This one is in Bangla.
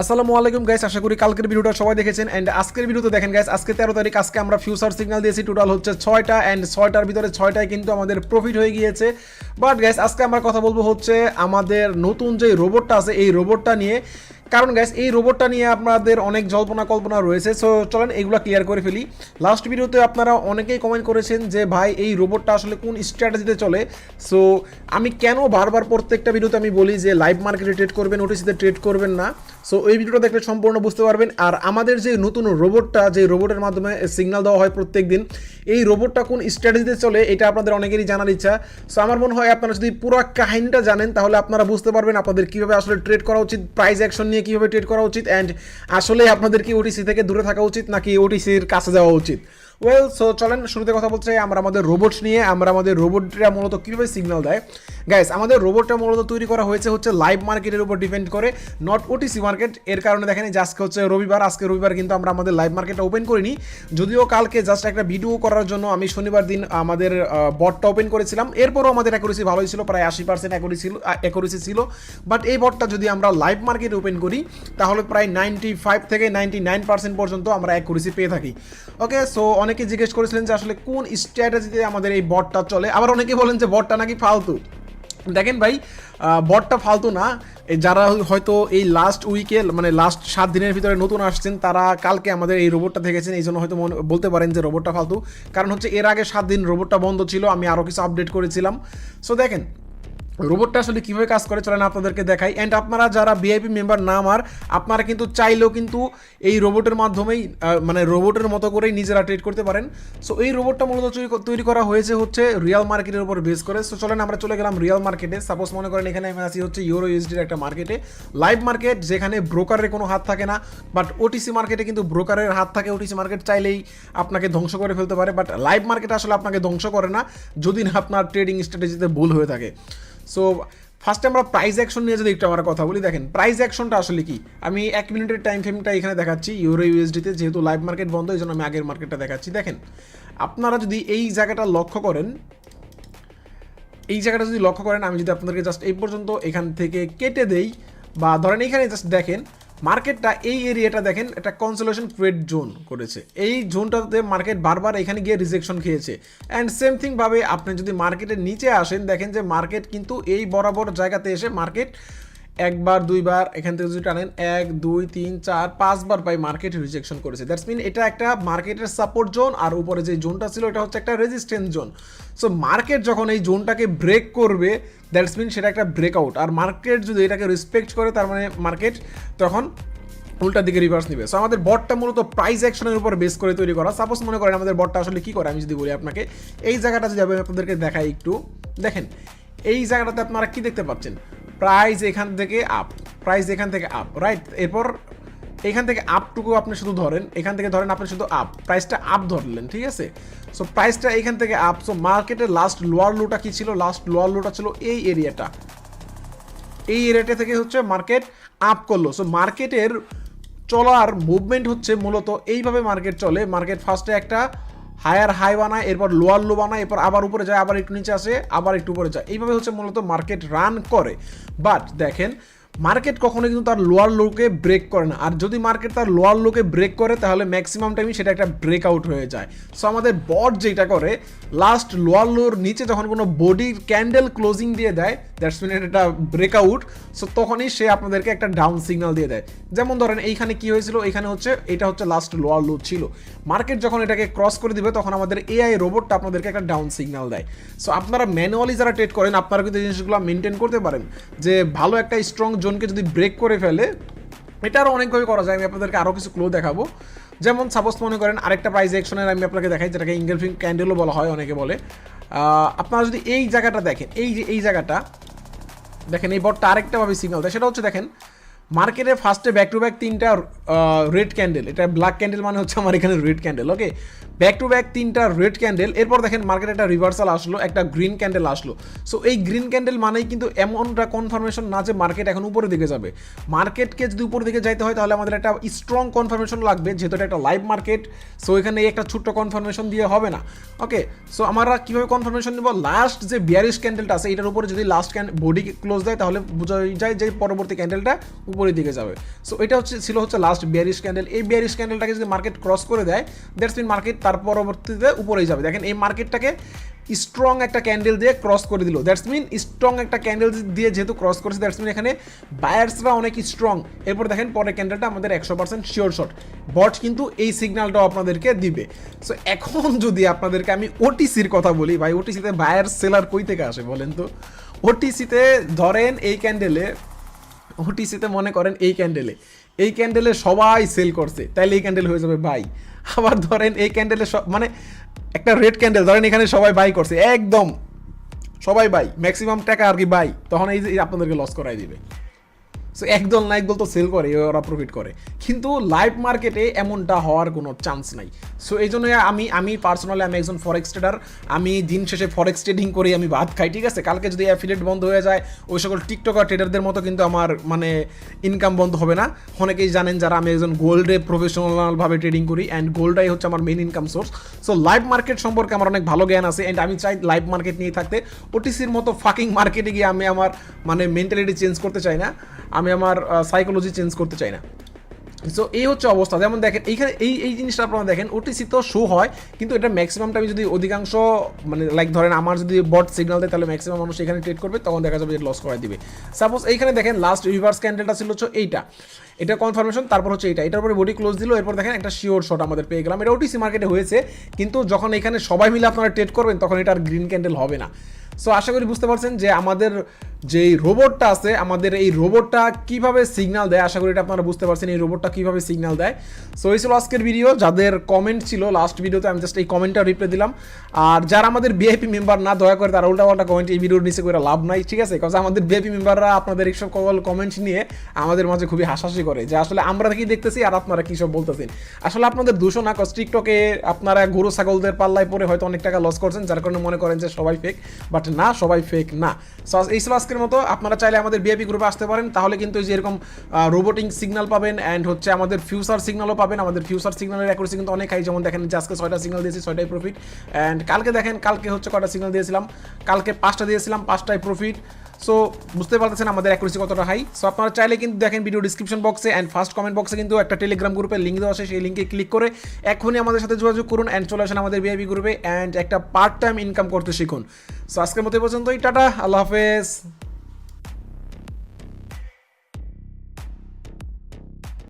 আসসালামু আলাইকুম গাইস, আশা করি কালকের ভিডিওটা সবাই দেখেছেন। এন্ড আজকের ভিডিওতে দেখেন গাইস, আজকে 13 তারিখ, আজকে আমরা ফিউচার সিগন্যাল দিয়েছি টোটাল হচ্ছে 6টা, এন্ড 6টার ভিতরে 6টায় কিন্তু আমাদের প্রফিট হয়ে গিয়েছে। বাট গাইস আজকে আমরা কথা বলবো হচ্ছে আমাদের নতুন যে রোবটটা আছে এই রোবটটা নিয়ে। কারণ গাইস এই রোবটটা নিয়ে আপনাদের অনেক জল্পনা কল্পনা রয়েছে, সো চলেন এগুলো ক্লিয়ার করে ফেলি। লাস্ট ভিডিওতে আপনারা অনেকেই কমেন্ট করেছেন যে ভাই এই রোবটটা আসলে কোন স্ট্র্যাটেজিতে চলে। সো আমি কেন বারবার প্রত্যেকটা ভিডিওতে আমি বলি যে লাইভ মার্কেটে ট্রেড করবেন, ওটিসিতে ট্রেড করবেন না। সো এই ভিডিওটা দেখলে সম্পূর্ণ বুঝতে পারবেন। আর আমাদের যে নতুন রোবটটা, যে রোবটের মাধ্যমে সিগন্যাল দেওয়া হয় প্রত্যেক দিন, এই রোবটটা কোন স্ট্র্যাটেজিতে চলে এটা আপনাদের অনেকেরই জানার ইচ্ছা। সো আমার মনে হয় আপনারা যদি পুরো কাহিনীটা জানেন তাহলে আপনারা বুঝতে পারবেন আপনাদের কীভাবে আসলে ট্রেড করা উচিত, প্রাইস অ্যাকশন নিয়ে কীভাবে ট্রেড করা উচিত, অ্যান্ড আসলে আপনাদের কি ওটিসি থেকে দূরে থাকা উচিত নাকি ওটিসির কাছে যাওয়া উচিত। ওয়েল, সো চলেন শুরুতে কথা বলতে চাই আমরা আমাদের রোবট নিয়ে। আমরা আমাদের রোবটটা মূলত কীভাবে সিগন্যাল দেয় গাইস, আমাদের রোবটটা মূলত তৈরি করা হয়েছে হচ্ছে লাইভ মার্কেটের উপর ডিপেন্ড করে, নট ওটিসি মার্কেট। এর কারণে দেখেন যে আজকে হচ্ছে রবিবার, আজকে রবিবার কিন্তু আমরা আমাদের লাইভ মার্কেটটা ওপেন করিনি, যদিও কালকে জাস্ট একটা ভিডিও করার জন্য আমি শনিবার দিন আমাদের বটটা ওপেন করেছিলাম। এরপরও আমাদের অ্যাকুরেসি ভালোই ছিল, প্রায় 80% অ্যাকুরেসি ছিল। বাট এই বটটা যদি আমরা লাইভ মার্কেট ওপেন করি তাহলে প্রায় 95 থেকে 99% পর্যন্ত আমরা অ্যাকুরেসি পেয়ে থাকি। ওকে, সো অনেকে জিজ্ঞেস করেছিলেন যে আসলে কোন স্ট্র্যাটেজিতে আমাদের এই বটটা চলে। আবার অনেকে বলেন যে বটটা নাকি ফালতু। দেখেন ভাই, বটটা ফালতু না। যারা হয়তো এই লাস্ট উইকে মানে লাস্ট 7 দিনের ভিতরে নতুন আসছেন তারা কালকে আমাদের এই রোবটটা দেখেছেন, এই জন্য হয়তো বলতে পারেন যে রোবটটা ফালতু। কারণ হচ্ছে এর আগে 7 দিন রোবটটা বন্ধ ছিল, আমি আরও কিছু আপডেট করেছিলাম। সো দেখেন রোবটটা আসলে কীভাবে কাজ করে চলেন আপনাদেরকে দেখাই। অ্যান্ড আপনারা যারা ভিআইপি মেম্বার না আমার, আপনারা কিন্তু চাইলেও কিন্তু এই রোবটের মাধ্যমেই মানে রোবটের মতো করেই নিজেরা ট্রেড করতে পারেন। সো এই রোবটটা মূলত তৈরি করা হয়েছে হচ্ছে রিয়াল মার্কেটের উপর বেস করে। সো চলেন আমরা চলে গেলাম রিয়াল মার্কেটে। সাপোজ মনে করেন এখানে আমি আছি হচ্ছে ইউরো ইউএসডির একটা মার্কেটে, লাইভ মার্কেট, যেখানে ব্রোকারের কোনো হাত থাকে না। বাট ওটিসি মার্কেটে কিন্তু ব্রোকারের হাত থাকে। ওটিসি মার্কেট চাইলেই আপনাকে ধ্বংস করে ফেলতে পারে, বাট লাইভ মার্কেট আসলে আপনাকে ধ্বংস করে না যদি না আপনার ট্রেডিং স্ট্র্যাটেজিতে ভুল হয়ে থাকে। সো ফার্স্টে আমরা প্রাইস অ্যাকশন নিয়ে যদি একটু আমরা কথা বলি, দেখেন প্রাইস অ্যাকশনটা আসলে কি। আমি 1 মিনিটের টাইম ফ্রেমটা এখানে দেখাচ্ছি ইউরো ইউএসডিতে, যেহেতু লাইভ মার্কেট বন্ধ এই জন্য আমি আগের মার্কেটটা দেখাচ্ছি। দেখেন আপনারা যদি এই জায়গাটা লক্ষ্য করেন, আমি যদি আপনাদেরকে জাস্ট এই পর্যন্ত এখান থেকে কেটে দেই, বা ধরেন এখানে জাস্ট দেখেন মার্কেটটা, এই এরিয়াটা দেখেন একটা কনসোলেশন ক্রিয়েট জোন করেছে। এই জোনটাতে মার্কেট বারবার এখানে গিয়ে রিজেকশন খেয়েছে। অ্যান্ড সেম থিং ভাবে আপনি যদি মার্কেটের নিচে আসেন, দেখেন যে মার্কেট কিন্তু এই বরাবর জায়গাতে এসে মার্কেট একবার দুইবার এখান থেকে যদি টানেন 1 2 3 4 5 বার পাই মার্কেট রিজেকশন করেছে। দ্যাটস মিন এটা একটা মার্কেটের সাপোর্ট জোন, আর উপরে যে জোনটা ছিল এটা হচ্ছে একটা রেজিস্ট্যান্স জোন। সো মার্কেট যখন এই জোনটাকে ব্রেক করবে দ্যাটস মিন সেটা একটা ব্রেকআউট, আর মার্কেট যদি এটাকে রেসপেক্ট করে তার মানে মার্কেট তখন উল্টা দিকে রিভার্স নিবে। সো আমাদের বটটা মূলত প্রাইস অ্যাকশনের উপর বেস করে তৈরি করা। সাপোজ মনে করেন আমাদের বটটা আসলে কী করে আমি যদি বলি আপনাকে, এই জায়গাটা যদি আমি আপনাদেরকে দেখাই একটু, দেখেন এই জায়গাটাতে আপনারা কি দেখতে পাচ্ছেন, প্রাইস এখান থেকে আপ, প্রাইস এখান থেকে আপ, রাইট। এরপর এখান থেকে আপটুকু আপনি শুধু ধরেন, এখান থেকে ধরেন আপনি শুধু আপ, প্রাইসটা আপ ধরলেন, ঠিক আছে। সো প্রাইসটা এখান থেকে আপ। সো মার্কেটের লাস্ট লোয়ার লোটা কি ছিল, লাস্ট লোয়ার লোটা ছিল এই এরিয়াটা, এই এরিয়াটা থেকে হচ্ছে মার্কেট আপ করলো। সো মার্কেটের চলার মুভমেন্ট হচ্ছে মূলত এইভাবে মার্কেট চলে। মার্কেট ফার্স্টে একটা হায়ার হাই বানায়, এরপর লোয়ার লো বানায়, এরপর আবার উপরে যায়, আবার একটু নিচে আসে, আবার একটু উপরে যায়, এইভাবে হচ্ছে মূলত মার্কেট রান করে। বাট দেখেন মার্কেট কখনো কিন্তু তার লোয়ার লোকে ব্রেক করে না, আর যদি মার্কেট তার লোয়ার লোকে ব্রেক করে তাহলে ম্যাক্সিমাম টাইমই সেটা একটা ব্রেকআউট হয়ে যায়। সো আমাদের বট যেটা করে, লাস্ট লোয়ার লোর নিচে যখন কোনো বডির ক্যান্ডেল ক্লোজিং দিয়ে দেয় দ্যাটস মিন এটা ব্রেকআউট। সো তখনই সে আপনাদেরকে একটা ডাউন সিগন্যাল দিয়ে দেয়। যেমন ধরেন এইখানে কি হয়েছিল, এখানে হচ্ছে এটা হচ্ছে লাস্ট লোয়ার লো ছিল, মার্কেট যখন এটাকে ক্রস করে দিবে তখন আমাদের এআই রোবটটা আপনাদেরকে একটা ডাউন সিগন্যাল দেয়। সো আপনারা ম্যানুয়ালি যারা ট্রেড করেন আপনারা কিন্তু এই জিনিসগুলো মেনটেন করতে পারেন, যে ভালো একটা স্ট্রং জোনকে যদি ব্রেক করে ফেলে, এটা আরও অনেকভাবে করা যায়। আমি আপনাদেরকে আরও কিছু ক্লো দেখাবো। যেমন সাপোজ মনে করেন আরেকটা প্রাইস অ্যাকশনের আমি আপনাকে দেখাই, যেটাকে ইনগালফিং ক্যান্ডেলও বলা হয় অনেকে বলে। আপনারা যদি এই জায়গাটা দেখেন, এই জায়গাটা দেখেন, এই বটটা আরেকটাভাবে সিগন্যাল দেয়, সেটা হচ্ছে দেখেন মার্কেটে ফার্স্টে ব্যাক টু ব্যাক 3টা রেড ক্যান্ডেল, এটা ব্ল্যাক ক্যান্ডেল মানে হচ্ছে আমার এখানে red candle, okay, back to back 3টা রেড ক্যান্ডেল। এরপর দেখেন মার্কেটে একটা রিভার্সাল আসলো, একটা গ্রিন ক্যান্ডেল আসলো। সো এই গ্রিন ক্যান্ডেল মানেই কিন্তু এমনটা কনফার্মেশন না যে মার্কেট এখন উপরের দিকে যাবে। মার্কেটকে যদি উপরের দিকে যাইতে হয় তাহলে আমাদের একটা স্ট্রং কনফার্মেশন লাগবে, যেহেতু এটা একটা লাইভ মার্কেট। সো এখানে একটা ছোট্ট কনফার্মেশন দিয়ে হবে না, ওকে। সো আমরা কীভাবে কনফার্মেশন নেব, লাস্ট যে বিয়ারিশ ক্যান্ডেলটা আছে এটার উপরে যদি লাস্ট বডি ক্লোজ দেয় তাহলে বোঝা যায় যে পরবর্তী ক্যান্ডেলটা উপরের দিকে যাবে। সো এটা ছিল লাস্ট বিয়ারিশ ক্যান্ডেল। এই বিয়ারিশ ক্যান্ডেলটাকে যদি মার্কেট ক্রস করে দেয়, দ্যাটস মিন মার্কেট তার পরবর্তীতে উপরেই যাবে। দেখেন এই মার্কেটটাকে স্ট্রং একটা ক্যান্ডেল দিয়ে ক্রস করে দিল, দ্যাটস মিন স্ট্রং একটা ক্যান্ডেল দিয়ে যেহেতু ক্রস করেছে, দ্যাটস মিন এখানে বায়ার্সরা অনেক স্ট্রং। এরপর দেখেন পরের ক্যান্ডেলটা আমাদের 100% শিওর শট, বট কিন্তু এই সিগন্যালটাও আপনাদেরকে দিবে। সো এখন যদি আপনাদেরকে আমি ওটিসির কথা বলি, ভাই ওটিসিতে বায়ার সেলার কই থেকে আসে বলেন তো? ওটিসিতে ধরেন এই ক্যান্ডেলে, ওটিসিতে মনে করেন এই ক্যান্ডেলে সবাই সেল করছে, তাইলে এই ক্যান্ডেল হয়ে যাবে বাই। আবার ধরেন এই ক্যান্ডেলে মানে একটা রেড ক্যান্ডেল ধরেন এখানে সবাই বাই করছে, একদম সবাই বাই, ম্যাক্সিমাম টাকা আর কি বাই, তখন এই যে আপনাদেরকে লস করাই দিবে। সো একদল না একদল তো সেল করে, ওরা প্রফিট করে, কিন্তু লাইভ মার্কেটে এমনটা হওয়ার কোনো চান্স নাই। সো এই জন্য আমি পার্সোনালি আমি একজন ফরেক্স ট্রেডার, আমি দিন শেষে ফরেক্স ট্রেডিং করেই আমি ভাত খাই, ঠিক আছে? কালকে যদি অ্যাফিলিয়েট বন্ধ হয়ে যায়, ওই সকল টিকটকার ট্রেডারদের মতো কিন্তু আমার মানে ইনকাম বন্ধ হবে না। অনেকেই জানেন যারা আমি একজন গোল্ডে প্রফেশনালভাবে ট্রেডিং করি, অ্যান্ড গোল্ডটাই হচ্ছে আমার main income source. So live market সম্পর্কে আমার অনেক ভালো জ্ঞান আছে, অ্যান্ড আমি চাই লাইভ মার্কেট নিয়ে থাকতে। ওটিসির মতো ফাকিং মার্কেটে গিয়ে আমি আমার মানে মেন্টালিটি চেঞ্জ করতে চাই না, আমি আমার সাইকোলজি চেঞ্জ করতে চাই না। সো এই হচ্ছে অবস্থা। যেমন দেখেন এইখানে এই জিনিসটা আপনারা দেখেন, ওটিসি তো শো হয়, কিন্তু এটা ম্যাক্সিমাম টাইমে যদি অধিকাংশ মানে লাইক ধরেন আমার যদি বট সিগন্যাল দেয়, তাহলে ম্যাক্সিমাম মানুষ এখানে ট্রেড করবে, তখন দেখা যাবে যে লস করাই দিবে। সাপোজ এইখানে দেখেন লাস্ট রিভার্স ক্যান্ডেলটা ছিল এটা কনফার্মেশন, তারপর হচ্ছে এটার উপরে বডি ক্লোজ দিল, এরপর দেখেন একটা শিওর শট আমাদের পেয়ে গেলাম। এটা ওটিসি মার্কেটে হয়েছে, কিন্তু যখন এখানে সবাই মিলে আপনারা ট্রেড করবেন, তখন এটা আর গ্রিন ক্যান্ডেল হবে না। সো আশা করি বুঝতে পারছেন যে আমাদের যেই রোবটটা আছে, আমাদের এই রোবটটা কিভাবে সিগন্যাল দেয়, আশা করি এটা আপনারা বুঝতে পারছেন এই রোবটটা কিভাবে সিগন্যাল দেয়। সো এই ছিল আজকের ভিডিও। যাদের কমেন্ট ছিল লাস্ট ভিডিওতে, আমি জাস্ট এই কমেন্টটা রিপ্লাই দিলাম। আর যারা আমাদের ভিআইপি মেম্বার না, দয়া করে তারা উল্টাপাল্টা কমেন্ট এই ভিডিওর নিচে করে লাভ নাই, ঠিক আছে? কারণ আমাদের ভিআইপি মেম্বাররা আপনাদের এইসব কমেন্ট নিয়ে আমাদের মাঝে খুবই হাসাহাসি করে যে আসলে আমরা কি দেখতেছি আর আপনারা কী সব বলতেছেন। আসলে আপনাদের দোষও না, কজ টিকটকে আপনারা গরু ছাগলদের পাল্লায় পরে হয়তো অনেক টাকা লস করছেন, যার কারণে মনে করেন যে সবাই ফেক, বাট না, সবাই ফেক না। সো এই ছিল আজকের মতো। আপনারা চাইলে আমাদের ভিআইপি গ্রুপে আসতে পারেন, তাহলে কিন্তু এই যে এরকম রোবোটিং সিগন্যাল পাবেন, অ্যান্ড হচ্ছে আমাদের ফিউচার সিগন্যালও পাবেন। আমাদের ফিউচার সিগন্যালের অ্যাকুরেসি কিন্তু অনেক হাই, যেমন দেখেন যে আজকে 6টা সিগন্যাল দিয়েছি, 6টাই প্রফিট। অ্যান্ড কালকে দেখেন, কালকে হচ্ছে কয়টা সিগন্যাল দিয়েছিলাম, কালকে 5টা দিয়েছিলাম, 5টাই প্রফিট। সো বুঝতে পারতেছেন আমাদের অ্যাকুরেসি কতটা হাই। সো আপনারা চাইলে কিন্তু দেখেন ভিডিও ডিসক্রিপশন বক্সে অ্যান্ড ফার্স্ট কমেন্ট বক্সে কিন্তু একটা টেলিগ্রাম গ্রুপের লিঙ্ক দেওয়া আছে, সেই লিঙ্কে ক্লিক করে এখনই আমাদের সাথে যোগাযোগ করুন, অ্যান্ড চলে আসেন আমাদের ভিআইপি গ্রুপে, অ্যান্ড একটা পার্ট টাইম ইনকাম করতে শিখুন। সো আজকের মতো পর্যন্তই, টাটা, আল্লাহ হাফেজ।